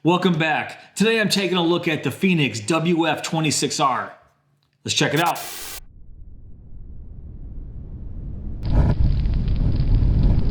Welcome back. Today I'm taking a look at the Fenix WF26R. Let's check it out.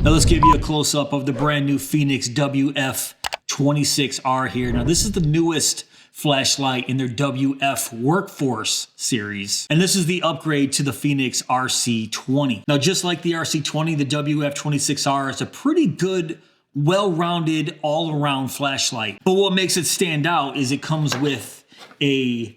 Now let's give you a close-up of the brand new Fenix WF26R here. Now this is the newest flashlight in their WF Workforce series. And this is the upgrade to the Fenix RC20. Now just like the RC20, the WF26R is a pretty good, well-rounded, all-around flashlight. But what makes it stand out is it comes with a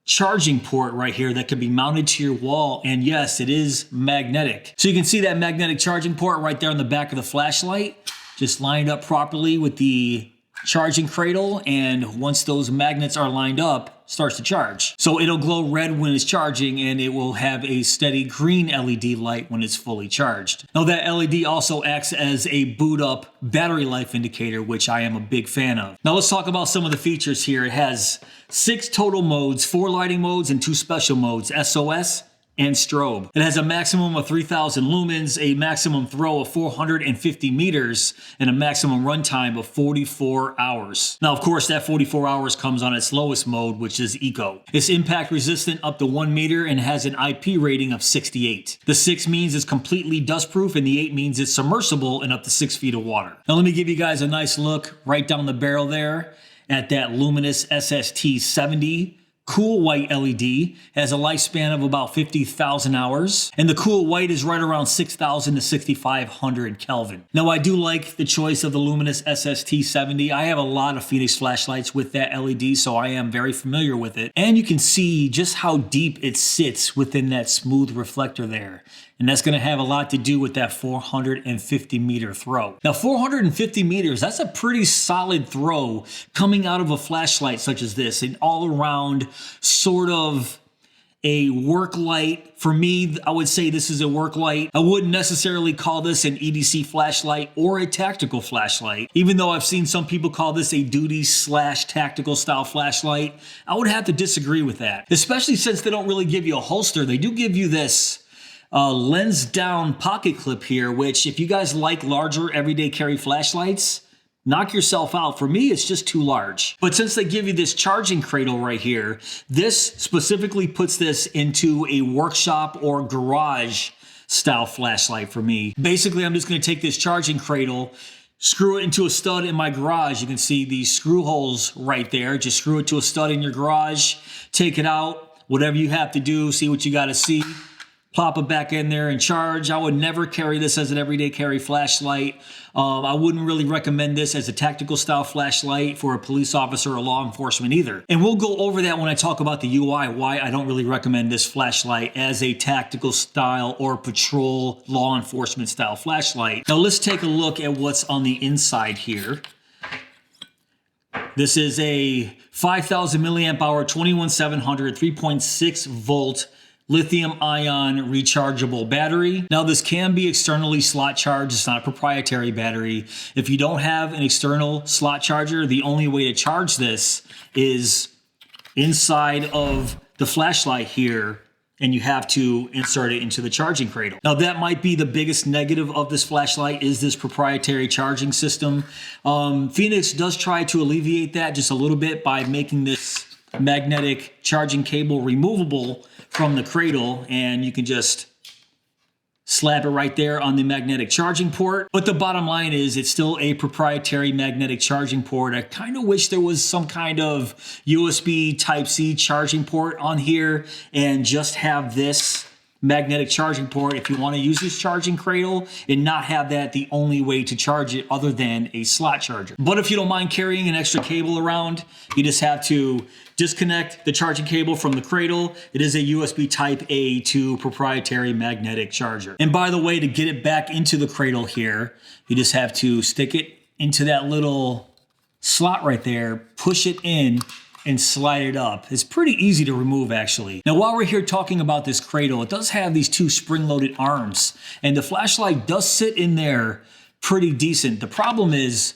charging port right here that can be mounted to your wall, and yes, it is magnetic. So you can see that magnetic charging port right there on the back of the flashlight, just lined up properly with the charging cradle, and once those magnets are lined up, starts to charge. So it'll glow red when it's charging, and it will have a steady green LED light when it's fully charged. Now that LED also acts as a boot up battery life indicator, which I am a big fan of. Now let's talk about some of the features here. It has 6 total modes, 4 lighting modes and 2 special modes, SOS and strobe. It has a maximum of 3,000 lumens, a maximum throw of 450 meters, and a maximum runtime of 44 hours. Now, of course, that 44 hours comes on its lowest mode, which is Eco. It's impact resistant up to 1 meter and has an IP rating of 68. The 6 means it's completely dustproof, and the 8 means it's submersible in up to 6 feet of water. Now, let me give you guys a nice look right down the barrel there at that Luminus SST70 cool white LED. Has a lifespan of about 50,000 hours, and the cool white is right around 6,000 to 6,500 Kelvin. Now I do like the choice of the Luminus SST70. I have a lot of Fenix flashlights with that LED, so I am very familiar with it. And you can see just how deep it sits within that smooth reflector there. And that's gonna have a lot to do with that 450 meter throw. Now 450 meters, that's a pretty solid throw coming out of a flashlight such as this, an all around sort of a work light. For me, I would say this is a work light. I wouldn't necessarily call this an EDC flashlight or a tactical flashlight. Even though I've seen some people call this a duty/tactical style flashlight, I would have to disagree with that. Especially since they don't really give you a holster. They do give you this lens down pocket clip here, which if you guys like larger everyday carry flashlights, knock yourself out. For me, it's just too large. But since they give you this charging cradle right here, this specifically puts this into a workshop or garage style flashlight for me. Basically, I'm just gonna take this charging cradle, screw it into a stud in my garage. You can see these screw holes right there. Just screw it to a stud in your garage, take it out, whatever you have to do, see what you gotta see. Plop it back in there and charge. I would never carry this as an everyday carry flashlight. I wouldn't really recommend this as a tactical style flashlight for a police officer or law enforcement either. And we'll go over that when I talk about the UI, why I don't really recommend this flashlight as a tactical style or patrol law enforcement style flashlight. Now let's take a look at what's on the inside here. This is a 5,000 milliamp hour, 21700, 3.6 volt lithium-ion rechargeable battery. Now this can be externally slot charged. It's not a proprietary battery. If you don't have an external slot charger, the only way to charge this is inside of the flashlight here, and you have to insert it into the charging cradle. Now that might be the biggest negative of this flashlight, is this proprietary charging system. Fenix does try to alleviate that just a little bit by making this magnetic charging cable removable from the cradle, and you can just slap it right there on the magnetic charging port. But the bottom line is it's still a proprietary magnetic charging port. I kind of wish there was some kind of USB Type-C charging port on here and just have this magnetic charging port if you want to use this charging cradle and not have that the only way to charge it other than a slot charger. But if you don't mind carrying an extra cable around, you just have to disconnect the charging cable from the cradle. It is a USB Type A to proprietary magnetic charger. And by the way, to get it back into the cradle here, you just have to stick it into that little slot right there, push it in, and slide it up. It's pretty easy to remove actually. Now while we're here talking about this cradle, it does have these 2 spring-loaded arms, and the flashlight does sit in there pretty decent. The problem is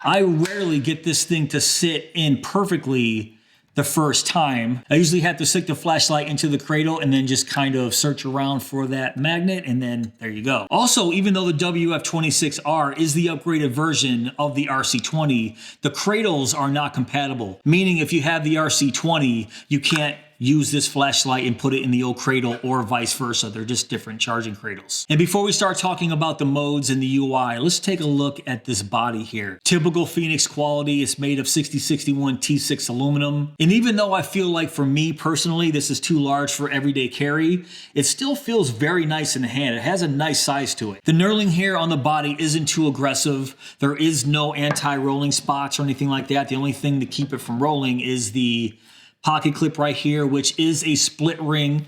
I rarely get this thing to sit in perfectly the first time. I usually have to stick the flashlight into the cradle and then just kind of search around for that magnet, and then there you go. Also, even though the WF26R is the upgraded version of the RC20, the cradles are not compatible, meaning if you have the RC20, you can't use this flashlight and put it in the old cradle, or vice versa. They're just different charging cradles. And before we start talking about the modes and the UI, let's take a look at this body here. Typical Fenix quality. It's made of 6061 T6 aluminum. And even though I feel like for me personally, this is too large for everyday carry, it still feels very nice in the hand. It has a nice size to it. The knurling here on the body isn't too aggressive. There is no anti-rolling spots or anything like that. The only thing to keep it from rolling is the pocket clip right here, which is a split ring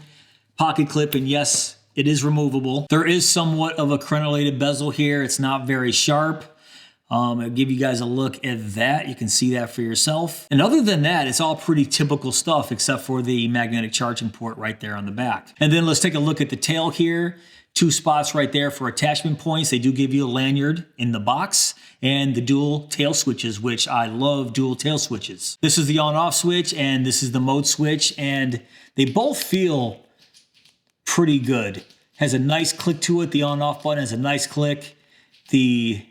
pocket clip, and yes, it is removable. There is somewhat of a crenellated bezel here. It's not very sharp. I'll give you guys a look at that. You can see that for yourself. And other than that, it's all pretty typical stuff except for the magnetic charging port right there on the back. And then let's take a look at the tail here. 2 spots right there for attachment points. They do give you a lanyard in the box, and the dual tail switches, which I love dual tail switches. This is the on-off switch, and this is the mode switch, and they both feel pretty good. Has a nice click to it. The on-off button has a nice click. The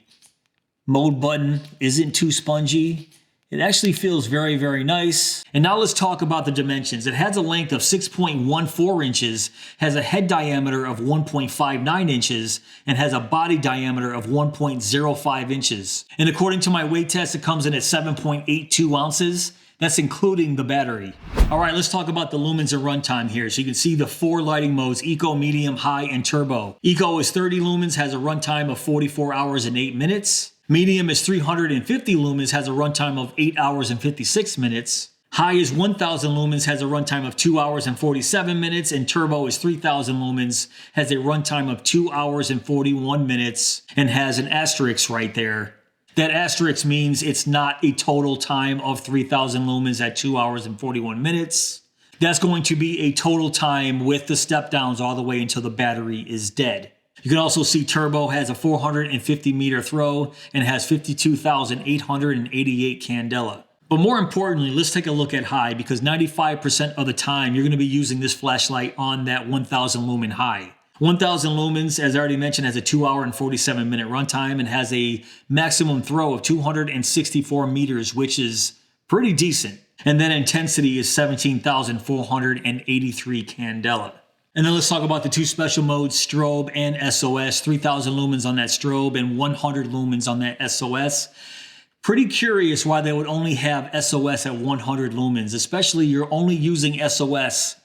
mode button isn't too spongy. It actually feels very, very nice. And now let's talk about the dimensions. It has a length of 6.14 inches, has a head diameter of 1.59 inches, and has a body diameter of 1.05 inches. And according to my weight test, it comes in at 7.82 ounces. That's including the battery. All right, let's talk about the lumens and runtime here. So you can see the 4 lighting modes: Eco, Medium, High, and Turbo. Eco is 30 lumens, has a runtime of 44 hours and 8 minutes. Medium is 350 lumens, has a runtime of 8 hours and 56 minutes. High is 1000 lumens, has a runtime of 2 hours and 47 minutes. And Turbo is 3000 lumens, has a runtime of 2 hours and 41 minutes, and has an asterisk right there. That asterisk means it's not a total time of 3000 lumens at 2 hours and 41 minutes. That's going to be a total time with the step downs all the way until the battery is dead. You can also see Turbo has a 450 meter throw and has 52,888 candela. But more importantly, let's take a look at High, because 95% of the time you're going to be using this flashlight on that 1000 lumen High. 1000 lumens, as I already mentioned, has a 2 hour and 47 minute runtime and has a maximum throw of 264 meters, which is pretty decent. And then intensity is 17,483 candela. And then let's talk about the 2 special modes, strobe and SOS. 3000 lumens on that strobe and 100 lumens on that SOS. Pretty curious why they would only have SOS at 100 lumens, especially you're only using SOS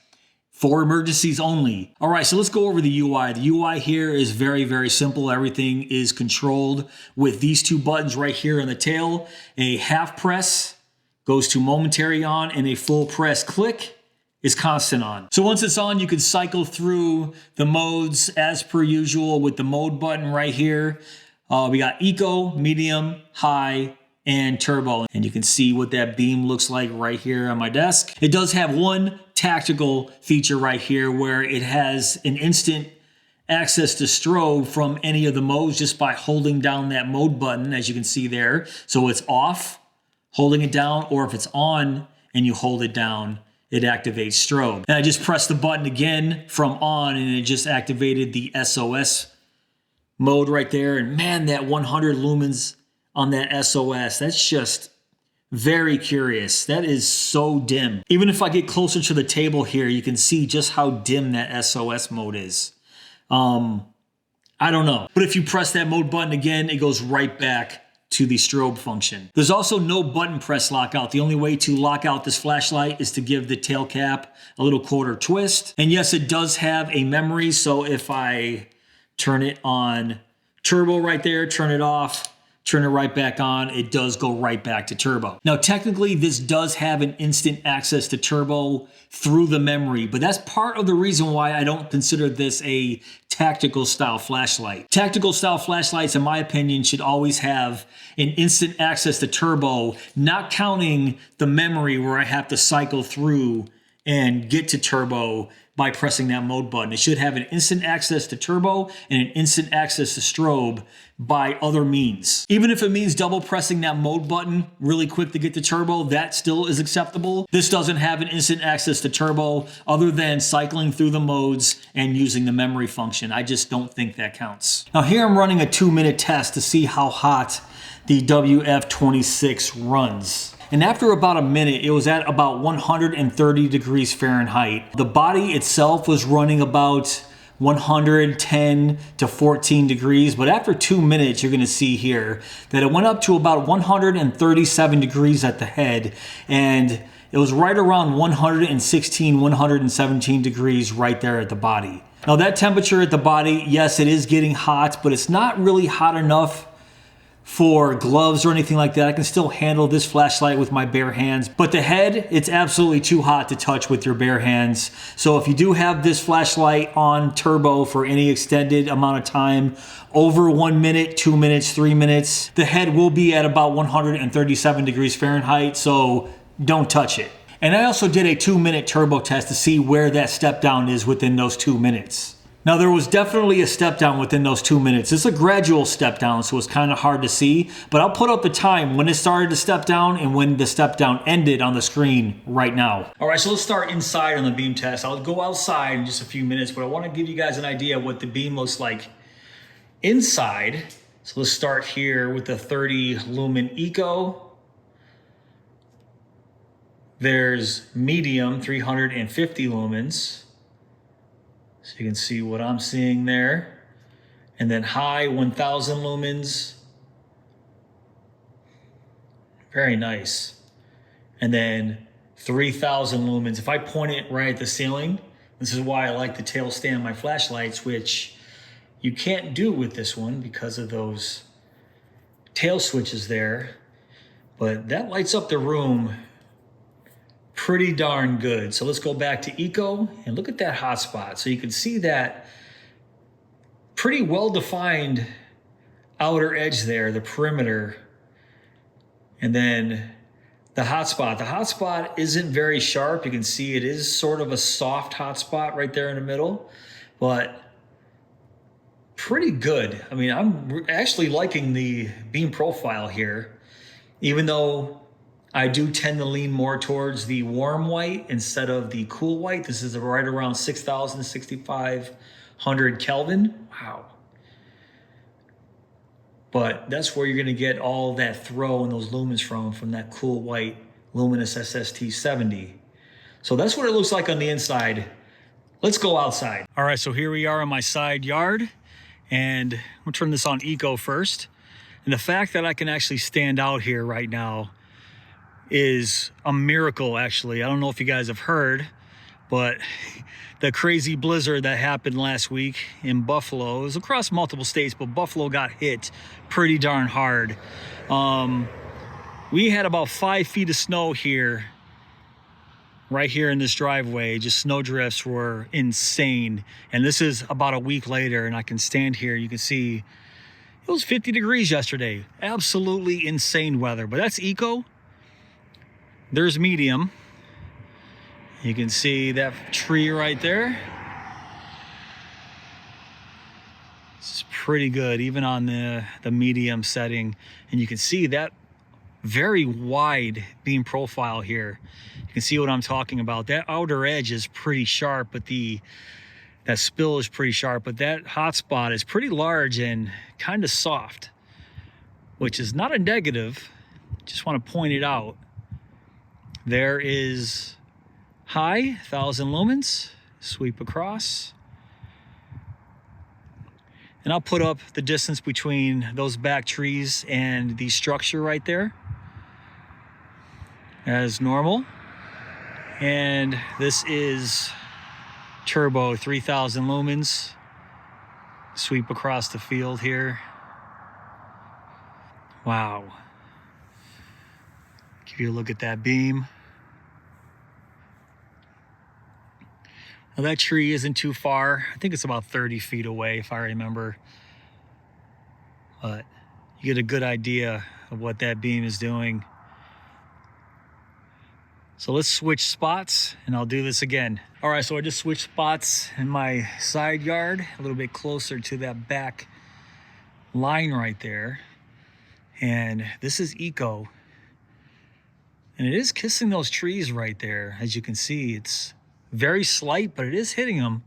for emergencies only. All right, so let's go over the UI. The UI here is very, very simple. Everything is controlled with these 2 buttons right here on the tail. A half press goes to momentary on, and a full press click is constant on. So once it's on, you can cycle through the modes as per usual with the mode button right here. We got Eco, Medium, High, and Turbo. And you can see what that beam looks like right here on my desk. It does have one tactical feature right here where it has an instant access to strobe from any of the modes just by holding down that mode button, as you can see there. So it's off, holding it down, or if it's on and you hold it down, it activates strobe. And I just pressed the button again from on, and it just activated the SOS mode right there. And man, that 100 lumens on that SOS, that's just very curious. That is so dim. Even if I get closer to the table here, you can see just how dim that SOS mode is. I don't know. But if you press that mode button again, it goes right back to the strobe function. There's also no button press lockout. The only way to lock out this flashlight is to give the tail cap a little quarter twist. And yes, it does have a memory. So if I turn it on turbo right there, turn it off, turn it right back on, it does go right back to turbo. Now, technically, this does have an instant access to turbo through the memory, but that's part of the reason why I don't consider this a tactical style flashlight. Tactical style flashlights, in my opinion, should always have an instant access to turbo, not counting the memory where I have to cycle through and get to turbo by pressing that mode button. It should have an instant access to turbo and an instant access to strobe by other means. Even if it means double pressing that mode button really quick to get to turbo, that still is acceptable. This doesn't have an instant access to turbo other than cycling through the modes and using the memory function. I just don't think that counts. Now here I'm running a 2-minute test to see how hot the WF26 runs. And after about a minute, it was at about 130 degrees Fahrenheit. The body itself was running about 110 to 14 degrees, but after 2 minutes, you're gonna see here that it went up to about 137 degrees at the head, and it was right around 116, 117 degrees right there at the body. Now that temperature at the body, yes, it is getting hot, but it's not really hot enough for gloves or anything like that. I can still handle this flashlight with my bare hands, but the head, it's absolutely too hot to touch with your bare hands. So if you do have this flashlight on turbo for any extended amount of time, over 1 minute, 2 minutes, 3 minutes, the head will be at about 137 degrees Fahrenheit, so don't touch it. And I also did a 2-minute turbo test to see where that step down is within those 2 minutes. Now there was definitely a step down within those 2 minutes. It's a gradual step down, so it's kind of hard to see, but I'll put up the time when it started to step down and when the step down ended on the screen right now. All right, so let's start inside on the beam test. I'll go outside in just a few minutes, but I want to give you guys an idea of what the beam looks like inside. So let's start here with the 30 lumen eco. There's medium, 350 lumens. So you can see what I'm seeing there. And then high, 1000 lumens. Very nice. And then 3000 lumens. If I point it right at the ceiling, this is why I like to tail stand my flashlights, which you can't do with this one because of those tail switches there. But that lights up the room pretty darn good. So let's go back to eco and look at that hotspot. So you can see that pretty well-defined outer edge there, the perimeter. And then the hotspot. The hotspot isn't very sharp. You can see it is sort of a soft hotspot right there in the middle, but pretty good. I mean, I'm actually liking the beam profile here, even though I do tend to lean more towards the warm white instead of the cool white. This is right around 6,000, 6,500 Kelvin. Wow. But that's where you're gonna get all that throw and those lumens from that cool white Luminus SST70. So that's what it looks like on the inside. Let's go outside. All right, so here we are in my side yard, and I'm gonna turn this on eco first. And the fact that I can actually stand out here right now is a miracle, actually. I don't know if you guys have heard, but the crazy blizzard that happened last week in Buffalo, it was across multiple states, but Buffalo got hit pretty darn hard. We had about 5 feet of snow here, right here in this driveway. Just snow drifts were insane. And this is about a week later, and I can stand here. You can see it was 50 degrees yesterday. Absolutely insane weather, but that's eco. There's medium. You can see that tree right there. This is pretty good, even on the medium setting. And you can see that very wide beam profile here. You can see what I'm talking about. That outer edge is pretty sharp, but that spill is pretty sharp, but that hot spot is pretty large and kind of soft, which is not a negative. Just want to point it out. There is high, 1000 lumens, sweep across. And I'll put up the distance between those back trees and the structure right there as normal. And this is turbo, 3000 lumens, sweep across the field here. Wow. Give you a look at that beam. Now that tree isn't too far. I think it's about 30 feet away if I remember. But you get a good idea of what that beam is doing. So let's switch spots and I'll do this again. All right, so I just switched spots in my side yard, a little bit closer to that back line right there. And this is Eco. And it is kissing those trees right there. As you can see, it's very slight, but it is hitting them.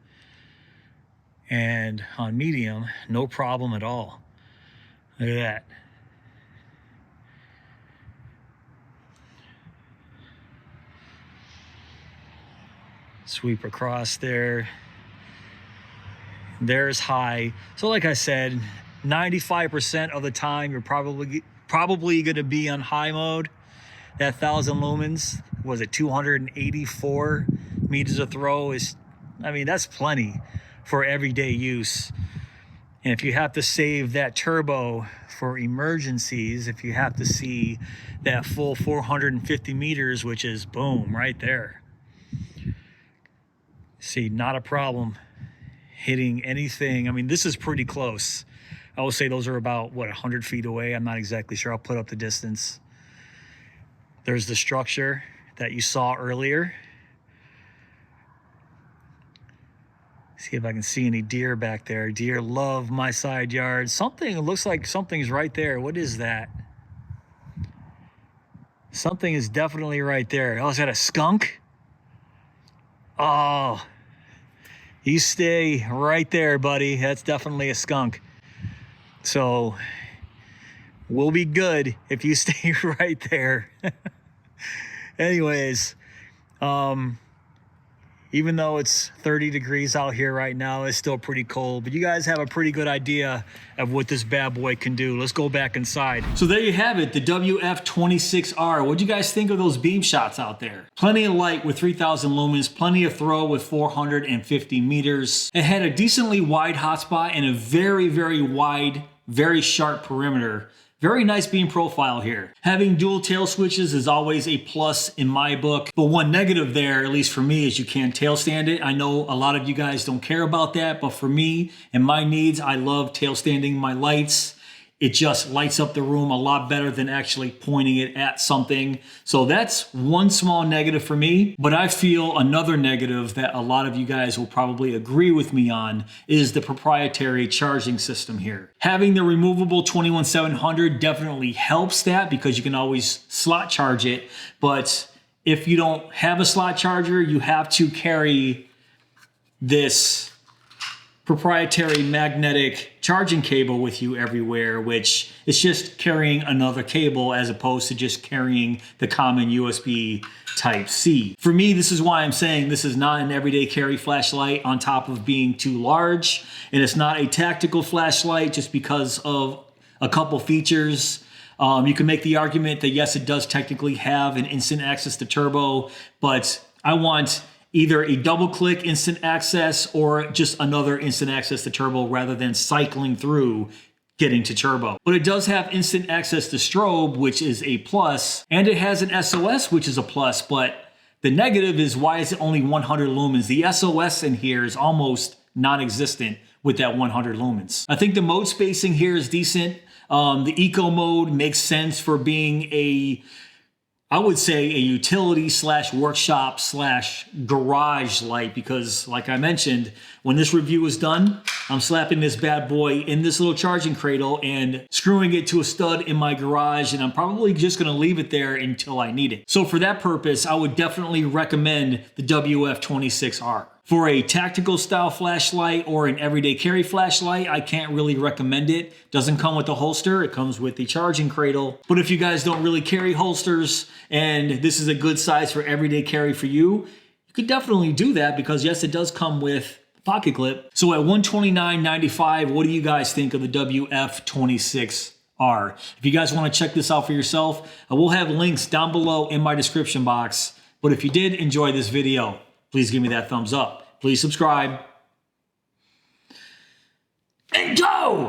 And on medium, no problem at all. Look at that. Sweep across there. There's high. So like I said, 95% of the time you're probably going to be on high mode. That 1000 lumens, was it 284 meters of throw is, I mean, that's plenty for everyday use. And if you have to save that turbo for emergencies, if you have to see that full 450 meters, which is boom right there. See, not a problem hitting anything. I mean, this is pretty close. I will say those are about, what, 100 feet away? I'm not exactly sure. I'll put up the distance. There's the structure that you saw earlier. See if I can see any deer back there. Deer love my side yard. Something, it looks like something's right there. What is that? Something is definitely right there. Oh, is that a skunk? Oh, you stay right there, buddy. That's definitely a skunk. So we'll be good if you stay right there. Anyways, even though it's 30 degrees out here right now, it's still pretty cold, but you guys have a pretty good idea of what this bad boy can do. Let's go back inside. So there you have it, the WF26R. What'd you guys think of those beam shots out there? Plenty of light with 3000 lumens, plenty of throw with 450 meters. It had a decently wide hotspot and a very, very wide, very sharp perimeter. Very nice beam profile here. Having dual tail switches is always a plus in my book, but one negative there, at least for me, is you can't tail stand it. I know a lot of you guys don't care about that, but for me and my needs, I love tail standing my lights. It just lights up the room a lot better than actually pointing it at something. So that's one small negative for me, but I feel another negative that a lot of you guys will probably agree with me on is the proprietary charging system here. Having the removable 21700 definitely helps that because you can always slot charge it. But if you don't have a slot charger, you have to carry this proprietary magnetic charging cable with you everywhere, which is just carrying another cable as opposed to just carrying the common USB Type-C. For me, this is why I'm saying this is not an everyday carry flashlight on top of being too large, and it's not a tactical flashlight just because of a couple features. You can make the argument that yes, it does technically have an instant access to turbo, but I want either a double click instant access or just another instant access to turbo rather than cycling through getting to turbo. But it does have instant access to strobe, which is a plus, and it has an SOS, which is a plus, but the negative is why is it only 100 lumens? The SOS in here is almost non-existent with that 100 lumens. I think the mode spacing here is decent. The eco mode makes sense for being I would say a utility / workshop / garage light because like I mentioned, when this review is done, I'm slapping this bad boy in this little charging cradle and screwing it to a stud in my garage, and I'm probably just gonna leave it there until I need it. So for that purpose, I would definitely recommend the WF26R. For a tactical style flashlight or an everyday carry flashlight, I can't really recommend it. Doesn't come with a holster, it comes with the charging cradle. But if you guys don't really carry holsters and this is a good size for everyday carry for you, you could definitely do that because yes, it does come with pocket clip. So at $129.95, what do you guys think of the WF26R? If you guys want to check this out for yourself, I will have links down below in my description box. But if you did enjoy this video, please give me that thumbs up. Please subscribe.